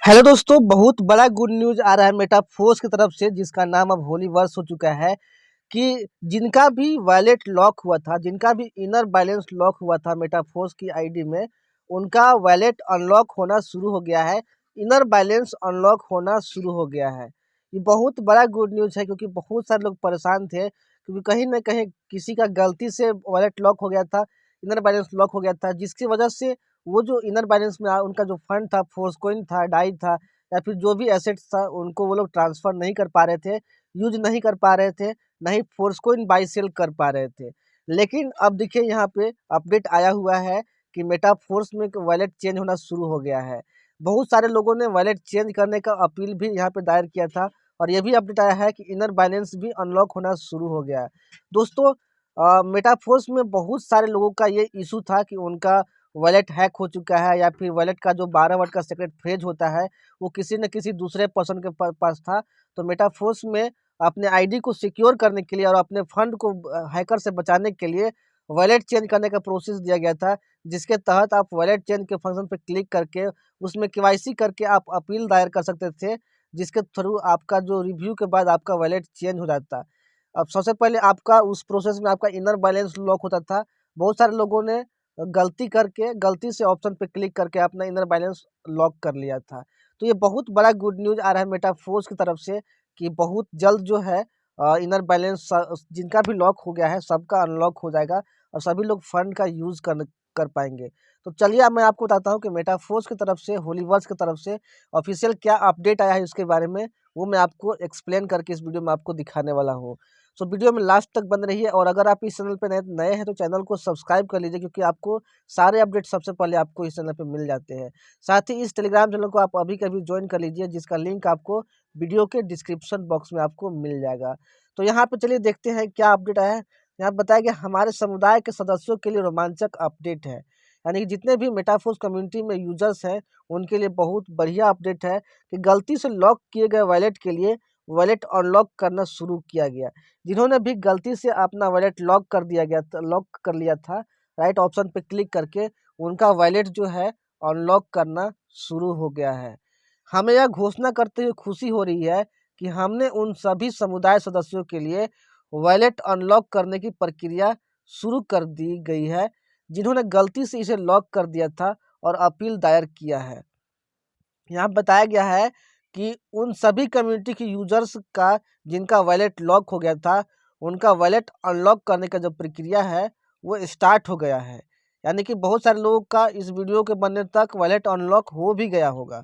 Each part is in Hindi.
हेलो दोस्तों, बहुत बड़ा गुड न्यूज़ आ रहा है मेटाफोर्स की तरफ से, जिसका नाम अब होलीवर्स हो चुका है। कि जिनका भी वॉलेट लॉक हुआ था, जिनका भी इनर बैलेंस लॉक हुआ था मेटाफोर्स की आईडी में, उनका वॉलेट अनलॉक होना शुरू हो गया है। इनर बैलेंस अनलॉक होना शुरू हो गया है। ये बहुत बड़ा गुड न्यूज़ है, क्योंकि बहुत सारे लोग परेशान थे, क्योंकि कहीं न कहीं किसी का गलती से वॉलेट लॉक हो गया था, इनर बैलेंस लॉक हो गया था, जिसकी वजह से वो जो इनर बैलेंस में उनका जो फंड था, फोर्सकॉइन था, डाई था, या फिर जो भी एसेट्स था, उनको वो लोग ट्रांसफ़र नहीं कर पा रहे थे, यूज़ नहीं कर पा रहे थे, ना ही फोर्सकॉइन बाय सेल कर पा रहे थे। लेकिन अब देखिए, यहाँ पे अपडेट आया हुआ है कि मेटाफोर्स में वॉलेट चेंज होना शुरू हो गया है। बहुत सारे लोगों ने वॉलेट चेंज करने का अपील भी यहाँ पे दायर किया था, और ये भी अपडेट आया है कि इनर बैलेंस भी अनलॉक होना शुरू हो गया है। दोस्तों, मेटाफोर्स में बहुत सारे लोगों का ये इशू था कि उनका वॉलेट हैक हो चुका है, या फिर वॉलेट का जो 12 वर्ड का सीक्रेट फ्रेज होता है, वो किसी न किसी दूसरे पर्सन के पास था। तो मेटाफोर्स में अपने आईडी को सिक्योर करने के लिए और अपने फंड को हैकर से बचाने के लिए वॉलेट चेंज करने का प्रोसेस दिया गया था, जिसके तहत आप वॉलेट चेंज के फंक्शन पे क्लिक करके उसमें केवाईसी करके आप अपील दायर कर सकते थे, जिसके थ्रू आपका जो रिव्यू के बाद आपका वॉलेट चेंज हो जाता। अब सबसे पहले आपका उस प्रोसेस में आपका इनर बैलेंस लॉक होता था। बहुत सारे लोगों ने गलती से ऑप्शन पे क्लिक करके अपना इनर बैलेंस लॉक कर लिया था। तो ये बहुत बड़ा गुड न्यूज़ आ रहा है मेटाफोर्स की तरफ से, कि बहुत जल्द जो है इनर बैलेंस जिनका भी लॉक हो गया है, सबका अनलॉक हो जाएगा, और सभी लोग फंड का यूज़ कर पाएंगे। तो चलिए, अब मैं आपको बताता हूँ कि मेटाफोर्स की तरफ से, होलीवर्स की तरफ से ऑफिशियल क्या अपडेट आया है इसके बारे में। वो मैं आपको एक्सप्लेन करके इस वीडियो में आपको दिखाने वाला हूँ। सो वीडियो में लास्ट तक बने रहिए, और अगर आप इस चैनल पे नए नए हैं तो चैनल को सब्सक्राइब कर लीजिए, क्योंकि आपको सारे अपडेट सबसे पहले आपको इस चैनल पे मिल जाते हैं। साथ ही इस टेलीग्राम चैनल को आप अभी कभी ज्वाइन कर लीजिए, जिसका लिंक आपको वीडियो के डिस्क्रिप्शन बॉक्स में आपको मिल जाएगा। तो यहाँ पे चलिए देखते हैं क्या अपडेट आया है। यहाँ पे बताया गया, हमारे समुदाय के सदस्यों के लिए रोमांचक अपडेट है। यानी कि जितने भी मेटाफोर्स कम्युनिटी में यूजर्स हैं, उनके लिए बहुत बढ़िया अपडेट है कि गलती से लॉक किए गए वॉलेट के लिए वॉलेट अनलॉक करना शुरू किया गया। जिन्होंने भी गलती से अपना वॉलेट लॉक कर लिया था, राइट ऑप्शन पे क्लिक करके उनका वॉलेट जो है अनलॉक करना शुरू हो गया है। हमें यह घोषणा करते हुए खुशी हो रही है कि हमने उन सभी समुदाय सदस्यों के लिए वॉलेट अनलॉक करने की प्रक्रिया शुरू कर दी गई है, जिन्होंने गलती से इसे लॉक कर दिया था और अपील दायर किया है। यहाँ बताया गया है कि उन सभी कम्युनिटी के यूजर्स का, जिनका वॉलेट लॉक हो गया था, उनका वॉलेट अनलॉक करने का जो प्रक्रिया है वो स्टार्ट हो गया है। यानी कि बहुत सारे लोगों का इस वीडियो के बनने तक वॉलेट अनलॉक हो भी गया होगा,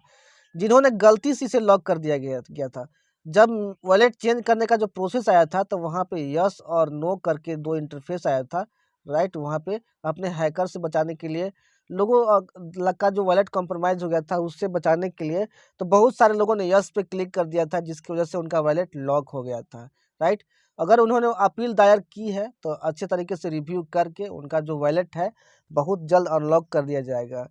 जिन्होंने गलती से इसे लॉक कर दिया गया था। जब वॉलेट चेंज करने का जो प्रोसेस आया था, तो वहाँ पे यस और नो करके 2 इंटरफेस आया था, राइट? वहाँ पे अपने हैकर से बचाने के लिए, लोगों का जो वॉलेट कॉम्प्रोमाइज़ हो गया था, उससे बचाने के लिए, तो बहुत सारे लोगों ने यस पे क्लिक कर दिया था, जिसकी वजह से उनका वॉलेट लॉक हो गया था, राइट? अगर उन्होंने अपील दायर की है, तो अच्छे तरीके से रिव्यू करके उनका जो वॉलेट है, बहुत जल्द अनलॉक कर दिया जाएगा।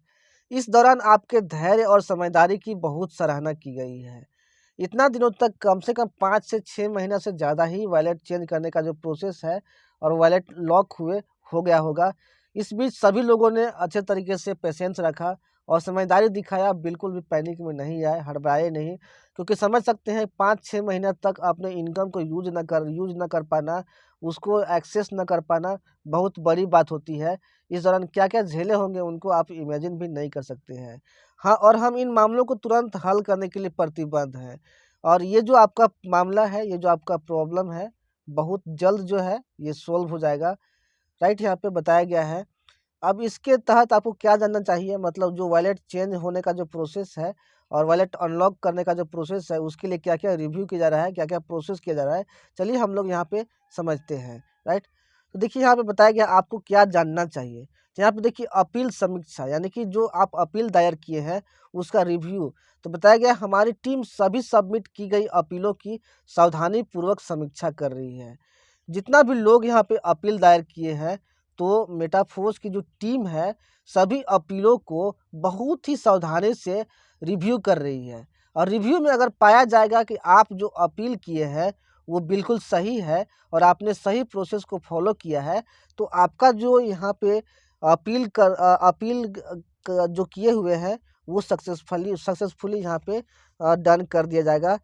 इस दौरान आपके धैर्य और समझदारी की बहुत सराहना की गई है। इतना दिनों तक, कम से कम 5 से 6 महीना से ज़्यादा ही वॉलेट चेंज करने का जो प्रोसेस है, और वॉलेट लॉक हो गया होगा। इस बीच सभी लोगों ने अच्छे तरीके से पेशेंस रखा और समझदारी दिखाया, बिल्कुल भी पैनिक में नहीं आए, हड़बड़ाए नहीं, क्योंकि समझ सकते हैं 5-6 महीना तक अपने इनकम को यूज़ ना कर पाना, उसको एक्सेस ना कर पाना, बहुत बड़ी बात होती है। इस दौरान क्या-क्या झेले होंगे, उनको आप इमेजिन भी नहीं कर सकते हैं। हाँ, और हम इन मामलों को तुरंत हल करने के लिए प्रतिबद्ध हैं, और ये जो आपका मामला है, ये जो आपका प्रॉब्लम है, बहुत जल्द जो है ये सॉल्व हो जाएगा, राइट? यहाँ पे बताया गया है। अब इसके तहत आपको क्या जानना चाहिए, मतलब जो वॉलेट चेंज होने का जो प्रोसेस है और वॉलेट अनलॉक करने का जो प्रोसेस है, उसके लिए क्या-क्या रिव्यू किया जा रहा है, क्या-क्या प्रोसेस किया जा रहा है, चलिए हम लोग यहाँ पे समझते हैं, राइट? तो देखिए, यहाँ पे बताया गया आपको क्या जानना चाहिए। तो यहाँ पे देखिए, अपील समीक्षा, यानी कि जो आप अपील दायर किए हैं, उसका रिव्यू। तो बताया गया, हमारी टीम सभी सबमिट की गई अपीलों की सावधानीपूर्वक समीक्षा कर रही है। जितना भी लोग यहाँ पे अपील दायर किए हैं, तो मेटाफोर्स की जो टीम है, सभी अपीलों को बहुत ही सावधानी से रिव्यू कर रही है, और रिव्यू में अगर पाया जाएगा कि आप जो अपील किए हैं वो बिल्कुल सही है, और आपने सही प्रोसेस को फॉलो किया है, तो आपका जो यहाँ पे अपील जो किए हुए हैं, वो सक्सेसफुली यहाँ पे डन कर दिया जाएगा।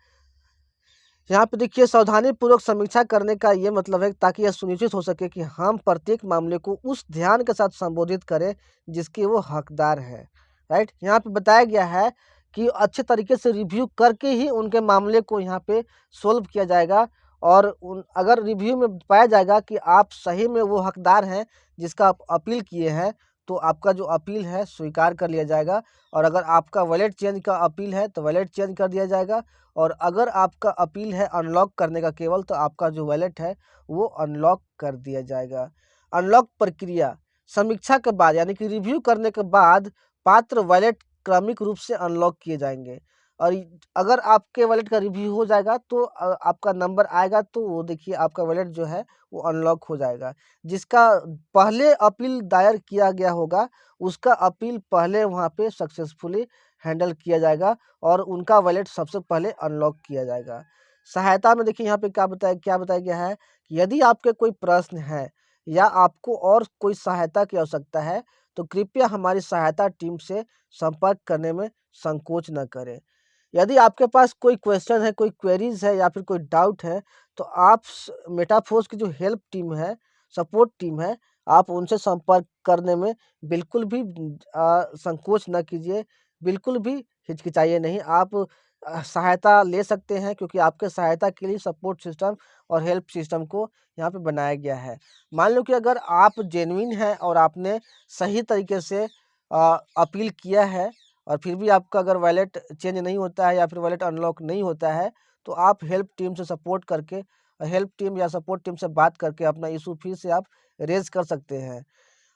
यहाँ पे देखिए सावधानीपूर्वक समीक्षा करने का ये मतलब है ताकि यह सुनिश्चित हो सके कि हम प्रत्येक मामले को उस ध्यान के साथ संबोधित करें जिसके वो हकदार है। राइट, यहाँ पे बताया गया है कि अच्छे तरीके से रिव्यू करके ही उनके मामले को यहाँ पे सोल्व किया जाएगा, और अगर रिव्यू में पाया जाएगा कि आप सही में वो हकदार हैं जिसका आप अपील किए हैं, तो आपका जो अपील है स्वीकार कर लिया जाएगा। और अगर आपका वॉलेट चेंज का अपील है तो वॉलेट चेंज कर दिया जाएगा, और अगर आपका अपील है अनलॉक करने का केवल, तो आपका जो वॉलेट है वो अनलॉक कर दिया जाएगा। अनलॉक प्रक्रिया समीक्षा के बाद यानी कि रिव्यू करने के बाद पात्र वॉलेट क्रमिक रूप से अनलॉक किए जाएंगे। और अगर आपके वॉलेट का रिव्यू हो जाएगा तो आपका नंबर आएगा, तो वो देखिए आपका वॉलेट जो है वो अनलॉक हो जाएगा। जिसका पहले अपील दायर किया गया होगा उसका अपील पहले वहाँ पे सक्सेसफुली हैंडल किया जाएगा और उनका वॉलेट सबसे पहले अनलॉक किया जाएगा। सहायता में देखिए यहाँ पे क्या बताया गया है कि यदि आपके कोई प्रश्न है या आपको और कोई सहायता की आवश्यकता है तो कृपया हमारी सहायता टीम से संपर्क करने में संकोच न करें। यदि आपके पास कोई क्वेश्चन है, कोई क्वेरीज है या फिर कोई डाउट है, तो आप मेटाफोर्स की जो हेल्प टीम है, सपोर्ट टीम है, आप उनसे संपर्क करने में बिल्कुल भी संकोच न कीजिए, बिल्कुल भी हिचकिचाइए नहीं। आप सहायता ले सकते हैं क्योंकि आपके सहायता के लिए सपोर्ट सिस्टम और हेल्प सिस्टम को यहाँ पे बनाया गया है। मान लो कि अगर आप जेन्युइन हैं और आपने सही तरीके से अपील किया है और फिर भी आपका अगर वॉलेट चेंज नहीं होता है या फिर वॉलेट अनलॉक नहीं होता है, तो आप हेल्प टीम से सपोर्ट करके, हेल्प टीम या सपोर्ट टीम से बात करके अपना इशू फिर से आप रेज़ कर सकते हैं।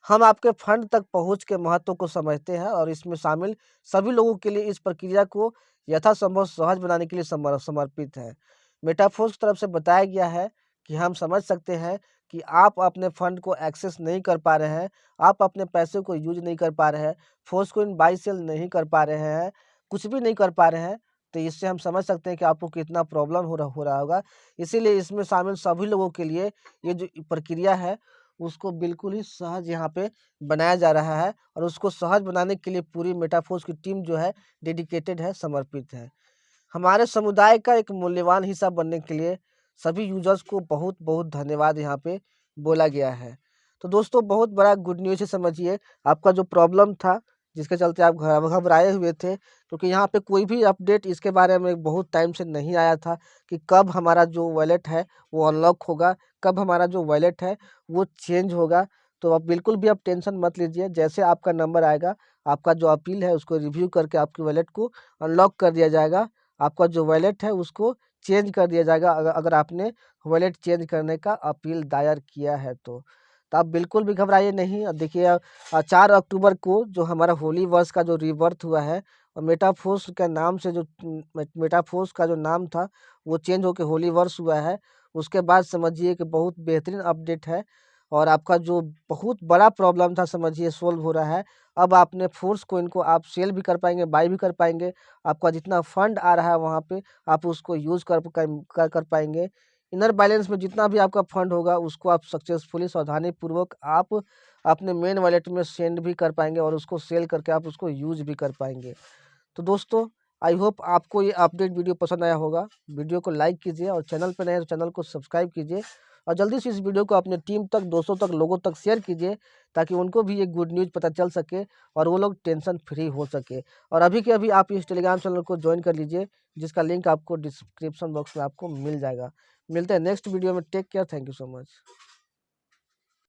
हम आपके फंड तक पहुंच के महत्व को समझते हैं और इसमें शामिल सभी लोगों के लिए इस प्रक्रिया को यथासंभव सहज बनाने के लिए समर्पित हैं। मेटाफोर्स की तरफ से बताया गया है कि हम समझ सकते हैं कि आप अपने फंड को एक्सेस नहीं कर पा रहे हैं, आप अपने पैसे को यूज नहीं कर पा रहे हैं, फोर्स को इन बाई सेल नहीं कर पा रहे हैं, कुछ भी नहीं कर पा रहे हैं। तो इससे हम समझ सकते हैं कि आपको कितना प्रॉब्लम हो रहा होगा। इसीलिए इसमें शामिल सभी लोगों के लिए ये जो प्रक्रिया है उसको बिल्कुल ही सहज यहाँ पे बनाया जा रहा है, और उसको सहज बनाने के लिए पूरी मेटाफोर्स की टीम जो है डेडिकेटेड है, समर्पित है। हमारे समुदाय का एक मूल्यवान हिस्सा बनने के लिए सभी यूजर्स को बहुत बहुत धन्यवाद यहाँ पे बोला गया है। तो दोस्तों बहुत बड़ा गुड न्यूज़ है, समझिए आपका जो प्रॉब्लम था जिसके चलते आप घबराए हुए थे, क्योंकि यहाँ पे कोई भी अपडेट इसके बारे में बहुत टाइम से नहीं आया था कि कब हमारा जो वॉलेट है वो अनलॉक होगा, कब हमारा जो वॉलेट है वो चेंज होगा। तो आप बिल्कुल भी आप टेंशन मत लीजिए, जैसे आपका नंबर आएगा आपका जो अपील है उसको रिव्यू करके आपकी वॉलेट को अनलॉक कर दिया जाएगा, आपका जो वॉलेट है उसको चेंज कर दिया जाएगा अगर आपने वॉलेट चेंज करने का अपील दायर किया है तो। आप बिल्कुल भी घबराइए नहीं। देखिए 4 अक्टूबर को जो हमारा होली वर्ष का जो रीबर्थ हुआ है और मेटाफोर्स के नाम से जो मेटाफोर्स का जो नाम था वो चेंज होकर होली वर्ष हुआ है। उसके बाद समझिए कि बहुत बेहतरीन अपडेट है और आपका जो बहुत बड़ा प्रॉब्लम था समझिए सोल्व हो रहा है। अब आपने फोर्स कोइन को आप सेल भी कर पाएंगे, बाय भी कर पाएंगे। आपका जितना फंड आ रहा है वहाँ पे आप उसको यूज़ कर पाएंगे। इनर बैलेंस में जितना भी आपका फंड होगा उसको आप सक्सेसफुली सावधानीपूर्वक आप अपने मेन वॉलेट में सेंड भी कर पाएंगे और उसको सेल करके आप उसको यूज़ भी कर पाएंगे। तो दोस्तों आई होप आपको ये अपडेट वीडियो पसंद आया होगा। वीडियो को लाइक कीजिए और चैनल पर नए हैं तो चैनल को सब्सक्राइब कीजिए और जल्दी से इस वीडियो को अपने टीम तक, दोस्तों तक, लोगों तक शेयर कीजिए ताकि उनको भी ये गुड न्यूज़ पता चल सके और वो लोग टेंशन फ्री हो सके। और अभी के अभी आप इस टेलीग्राम चैनल को ज्वाइन कर लीजिए जिसका लिंक आपको डिस्क्रिप्शन बॉक्स में आपको मिल जाएगा। मिलते हैं नेक्स्ट वीडियो में। Take care, thank you so much.